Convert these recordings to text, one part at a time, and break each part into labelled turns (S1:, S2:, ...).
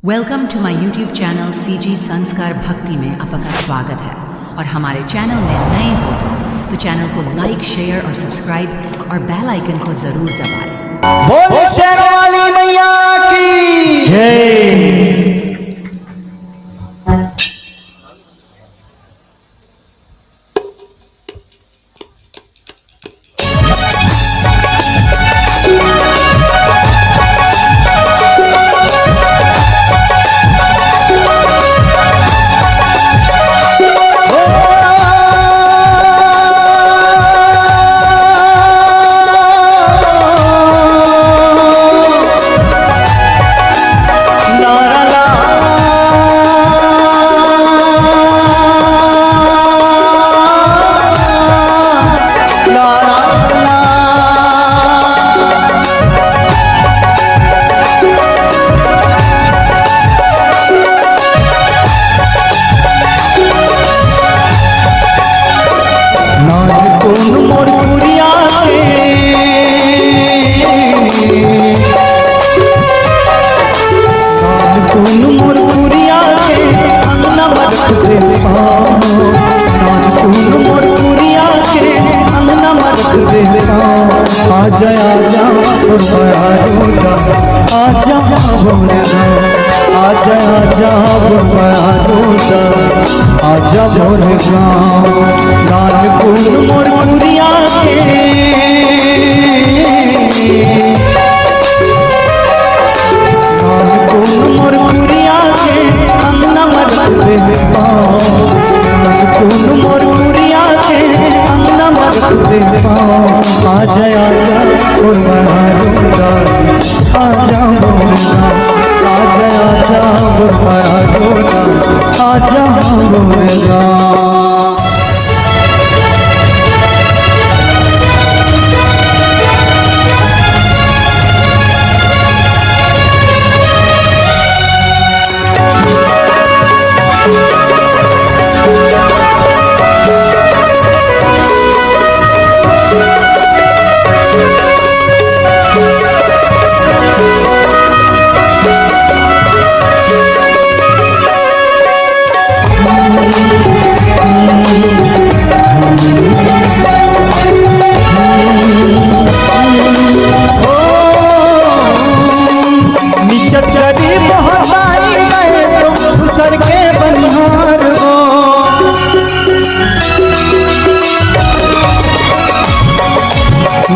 S1: Welcome two माय YouTube channel CG संस्कार भक्ति में आपका स्वागत है। और हमारे चैनल में नए हो तो चैनल को लाइक, शेयर और सब्सक्राइब और बेल आइकन को जरूर दबाएं।
S2: बोल शेरवाली मैया की जय। आजा आजा बुरबया रोजा, आजा बोलेगा, आजा आजा बुरबया रोजा, आजा बोलेगा। लाल कुल मोर पुरिया के लाल कुल मोर पुरिया के अंगना मर देगा, लाल कुल मोर पुरिया के अंगना मर देगा। आजा आजा बुरबया रोजा, आजा बोलेगा, आजा आजा बुरबया रोजा, आजा बोलेगा।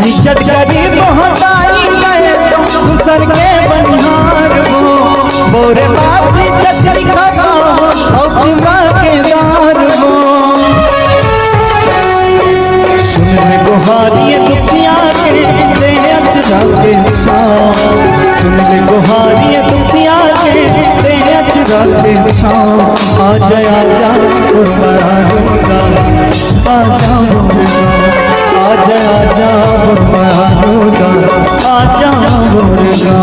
S2: निचट गरीब होताई गए तुम दूसर के बनिहार हो, बोरे बाजी चटनी खाओ और पीवा के दार हो। सुन ले गुहारी दुखिया के दे अचरा के छाँव, सुन ले गुहारी दुखिया के दे अचरा के छाँव। आजा आजा बुरबया रोजा, आजा बोलेगा, आजा आजा बुरबया रोजा, आजा बोलेगा।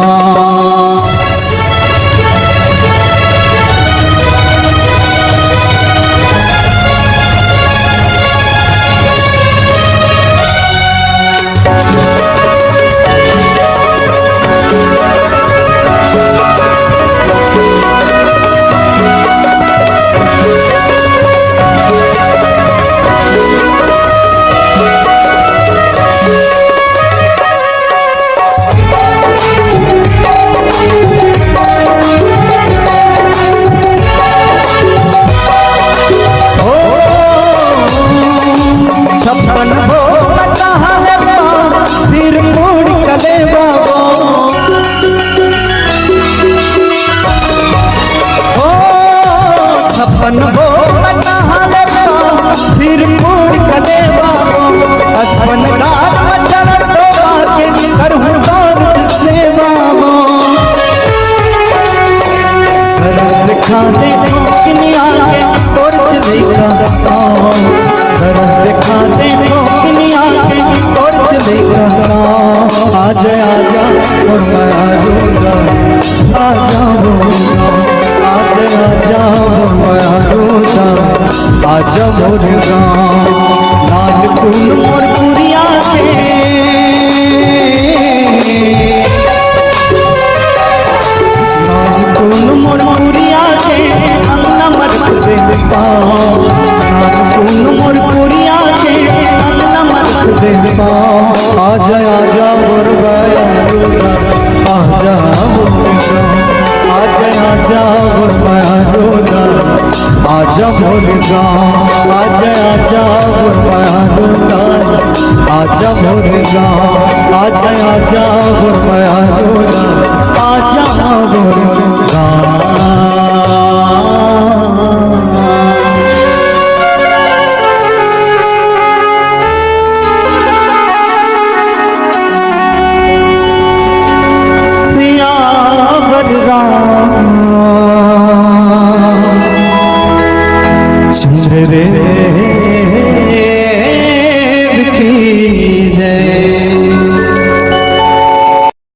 S2: छप्पन भोग कहाँ ले फिर मुड़ कले बाबो, ओ छप्पन भोग कहाँ ले फिर मुड़ कले बाबो। अथवन रात मचर डोबा के करहूँ दौर जिससे बाबो, दर्द खा दे किनिया के तोड़ चलेगा, दर्द खा दे किनिया के तोड़ चलेगा। आजा आजा बुरबया रोजा, आजा बोलेगा,